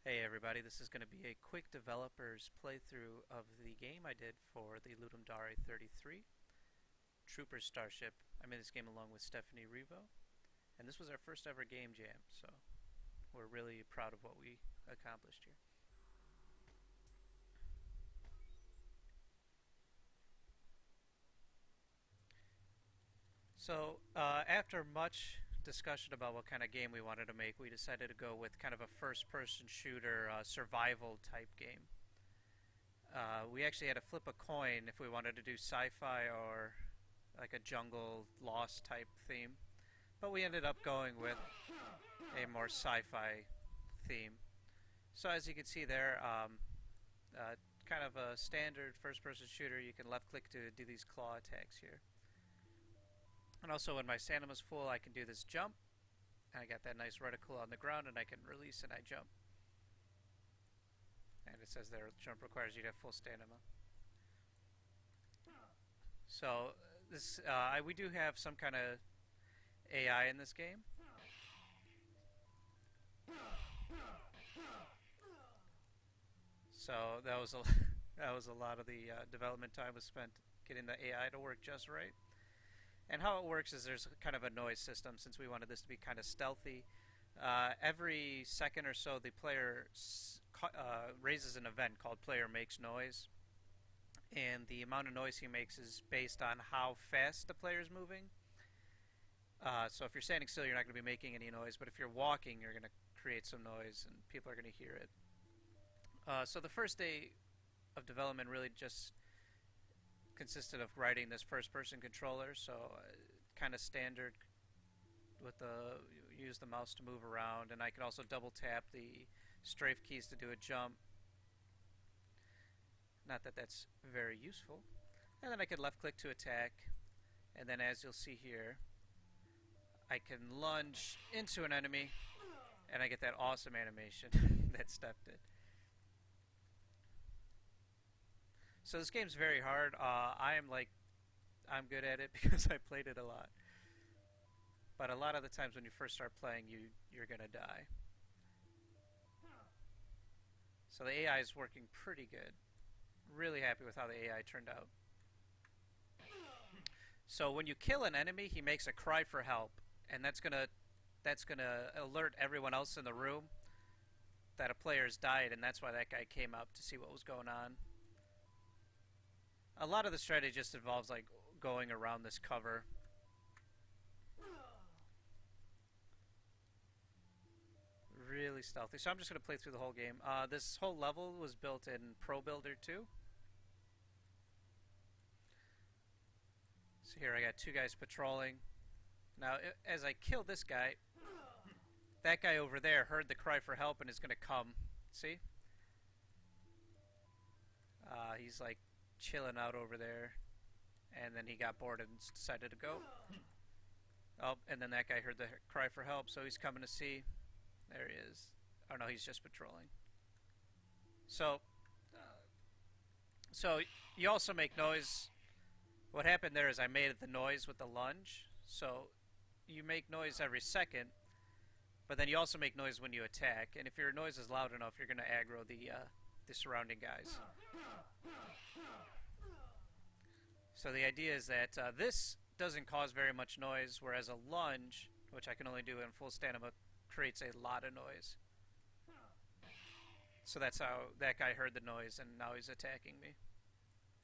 Hey everybody, this is going to be a quick developer's playthrough of the game I did for the Ludum Dare 33, Troopers Starship. I made this game along with Stephanie Revo, and this was our first ever game jam, so we're really proud of what we accomplished here. So, after much discussion about what kind of game we wanted to make, we decided to go with kind of a first-person shooter survival type game. We actually had to flip a coin if we wanted to do sci-fi or like a jungle lost type theme, but we ended up going with a more sci-fi theme. So as you can see there, kind of a standard first-person shooter. You can left-click to do these claw attacks here. And also when my stamina's full, I can do this jump. And I got that nice reticle on the ground, and I can release and I jump. And it says there, jump requires you to have full stamina. So this, we do have some kind of AI in this game. So that was that was a lot of the development time was spent getting the AI to work just right. And how it works is there's kind of a noise system, since we wanted this to be kind of stealthy. Every second or so, the player raises an event called Player Makes Noise. And the amount of noise he makes is based on how fast the player is moving. So if you're standing still, you're not going to be making any noise. But if you're walking, you're going to create some noise, and people are going to hear it. So the first day of development really just consisted of writing this first-person controller, so kind of standard with the use the mouse to move around, and I can also double tap the strafe keys to do a jump. Not that that's very useful. And then I can left-click to attack, and then as you'll see here, I can lunge into an enemy, and I get that awesome animation that Steph did. So this game's very hard. I'm good at it because I played it a lot. But a lot of the times when you first start playing, you're gonna die. So the AI is working pretty good. Really happy with how the AI turned out. So when you kill an enemy, he makes a cry for help, and that's gonna alert everyone else in the room that a player's died, and that's why that guy came up to see what was going on. A lot of the strategy just involves like going around this cover. Really stealthy. So I'm just going to play through the whole game. This whole level was built in Pro Builder 2. So here I got two guys patrolling. Now as I kill this guy, that guy over there heard the cry for help and is going to come. See? He's like chilling out over there, and then he got bored and decided to go. Oh, and then that guy heard the cry for help, so he's coming to see. There he is. Oh no, he's just patrolling. So you also make noise. What happened there is I made the noise with the lunge. So you make noise every second, but then you also make noise when you attack. And if your noise is loud enough, you're going to aggro the surrounding guys. So the idea is that this doesn't cause very much noise, whereas a lunge, which I can only do in full stamina, creates a lot of noise. So that's how that guy heard the noise, and now he's attacking me.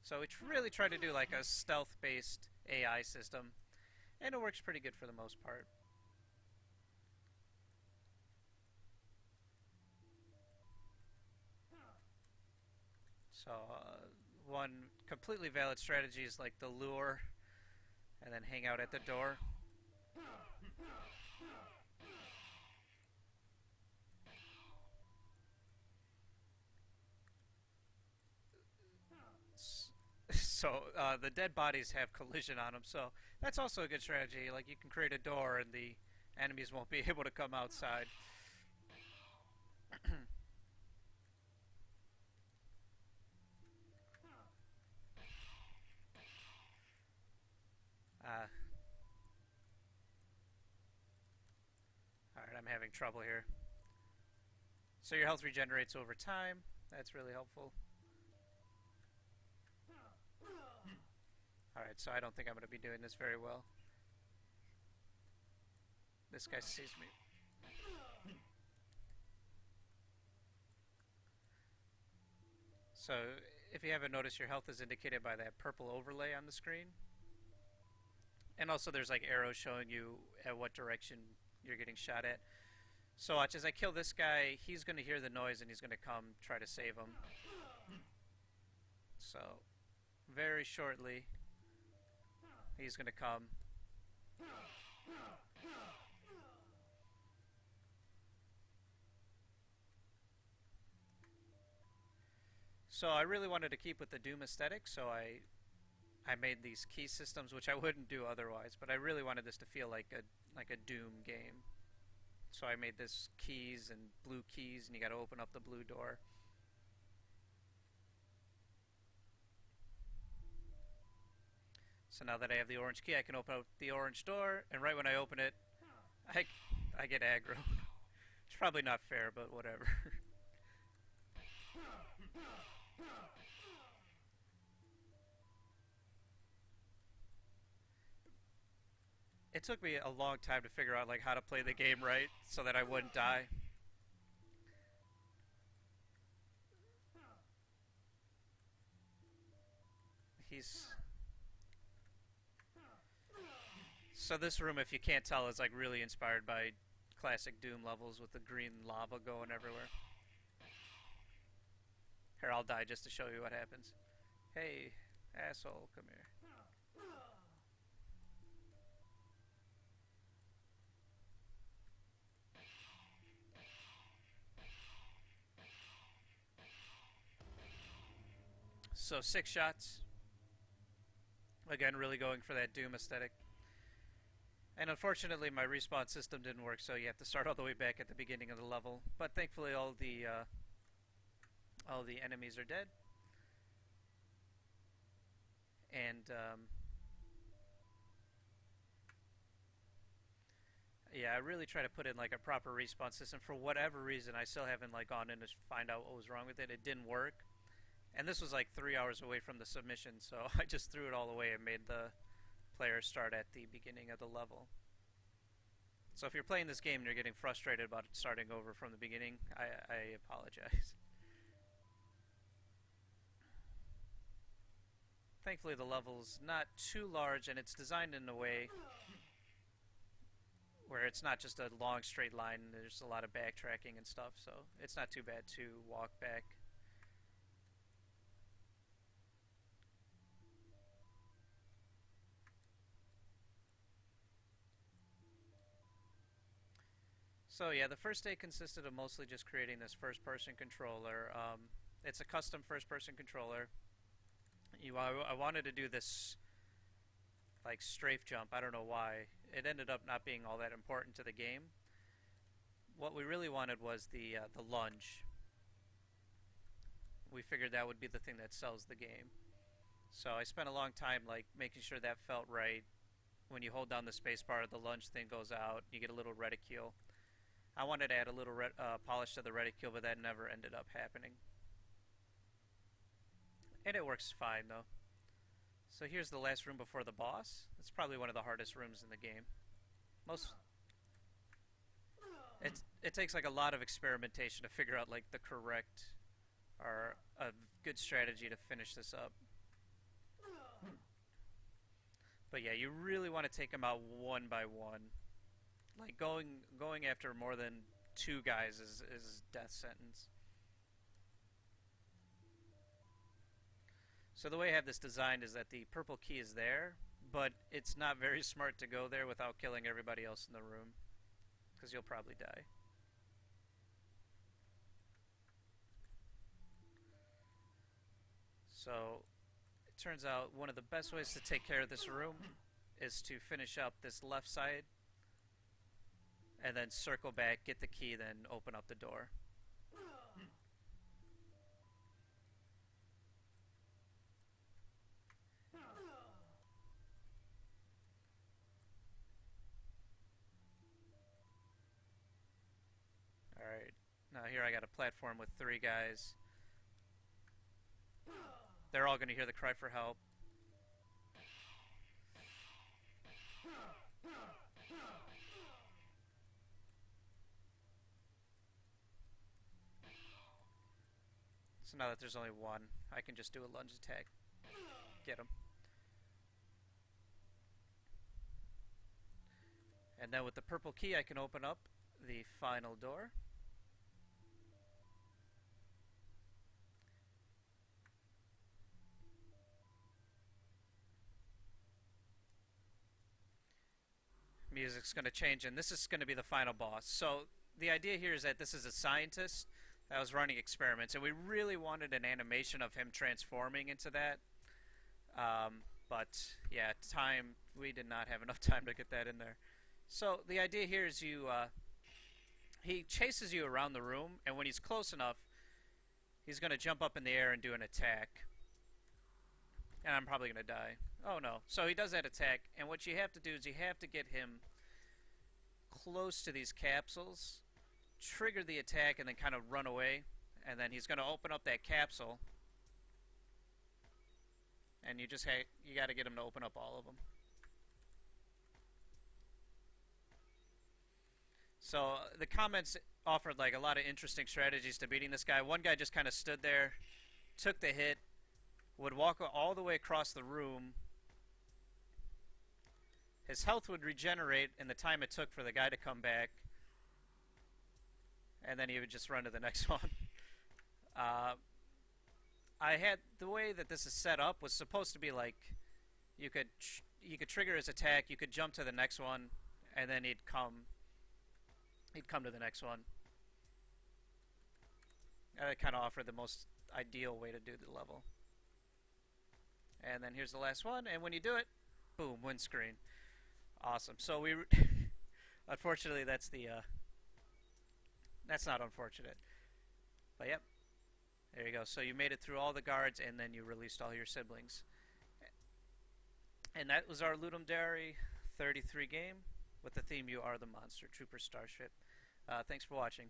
So we really try to do like a stealth-based AI system, and it works pretty good for the most part. So one completely valid strategy is like the lure and then hang out at the door. So the dead bodies have collision on them, so that's also a good strategy. Like you can create a door and the enemies won't be able to come outside. Alright, I'm having trouble here. So your health regenerates over time. That's really helpful. Alright, so I don't think I'm going to be doing this very well. This guy sees me. So, if you haven't noticed, your health is indicated by that purple overlay on the screen. And also there's like arrows showing you at what direction you're getting shot at. So watch, as I kill this guy, he's going to hear the noise and he's going to come try to save him. So, very shortly, he's going to come. So I really wanted to keep with the Doom aesthetic, so I made these key systems, which I wouldn't do otherwise, but I really wanted this to feel like a Doom game. So I made this keys and blue keys, and you got to open up the blue door. So now that I have the orange key, I can open up the orange door, and right when I open it, I get aggro. It's probably not fair, but whatever. It took me a long time to figure out like how to play the game right so that I wouldn't die. He's So this room, if you can't tell, is like really inspired by classic Doom levels with the green lava going everywhere. Here, I'll die just to show you what happens. Hey, asshole, come here. So 6 shots. Again, really going for that Doom aesthetic. And unfortunately, my respawn system didn't work, so you have to start all the way back at the beginning of the level. But thankfully, all the enemies are dead. And yeah, I really try to put in like a proper respawn system. For whatever reason, I still haven't like gone in to find out what was wrong with it. It didn't work. And this was like 3 hours away from the submission, so I just threw it all away and made the player start at the beginning of the level. So if you're playing this game and you're getting frustrated about it starting over from the beginning, I apologize. Thankfully the level's not too large and it's designed in a way where it's not just a long straight line. There's a lot of backtracking and stuff, so it's not too bad to walk back. So yeah, the first day consisted of mostly just creating this first-person controller. It's a custom first-person controller. I wanted to do this like strafe jump. I don't know why. It ended up not being all that important to the game. What we really wanted was the lunge. We figured that would be the thing that sells the game. So I spent a long time like making sure that felt right. When you hold down the spacebar, the lunge thing goes out. You get a little reticule. I wanted to add a little polish to the reticule, but that never ended up happening. And it works fine, though. So here's the last room before the boss. It's probably one of the hardest rooms in the game. It takes like a lot of experimentation to figure out like the correct or a good strategy to finish this up. But yeah, you really want to take them out one by one. Like going after more than 2 guys is death sentence. So the way I have this designed is that the purple key is there, but it's not very smart to go there without killing everybody else in the room, because you'll probably die. So it turns out one of the best ways to take care of this room is to finish up this left side and then circle back, get the key, then open up the door. Alright, now here I got a platform with 3 guys. They're all going to hear the cry for help. So now that there's only one, I can just do a lunge attack. Get him. And then with the purple key I can open up the final door. Music's going to change, and this is going to be the final boss. So the idea here is that this is a scientist that was running experiments, and we really wanted an animation of him transforming into that. But yeah, we did not have enough time to get that in there. So the idea here is he chases you around the room, and when he's close enough, he's going to jump up in the air and do an attack. And I'm probably going to die. Oh no. So he does that attack, and what you have to do is you have to get him close to these capsules, trigger the attack, and then kind of run away. And then he's going to open up that capsule, and you got to get him to open up all of them. So the comments offered like a lot of interesting strategies to beating this guy. One guy just kind of stood there, took the hit, would walk all the way across the room. His health would regenerate in the time it took for the guy to come back, and then he would just run to the next one. The way that this is set up was supposed to be like you could trigger his attack, you could jump to the next one, and then he'd come to the next one. That kind of offered the most ideal way to do the level. And then here's the last one, and when you do it, boom, windscreen. Awesome. So we, unfortunately, that's not unfortunate. But yep, there you go. So you made it through all the guards, and then you released all your siblings. And that was our Ludum Dare 33 game with the theme "You Are the Monster," Troopers Starship. Thanks for watching.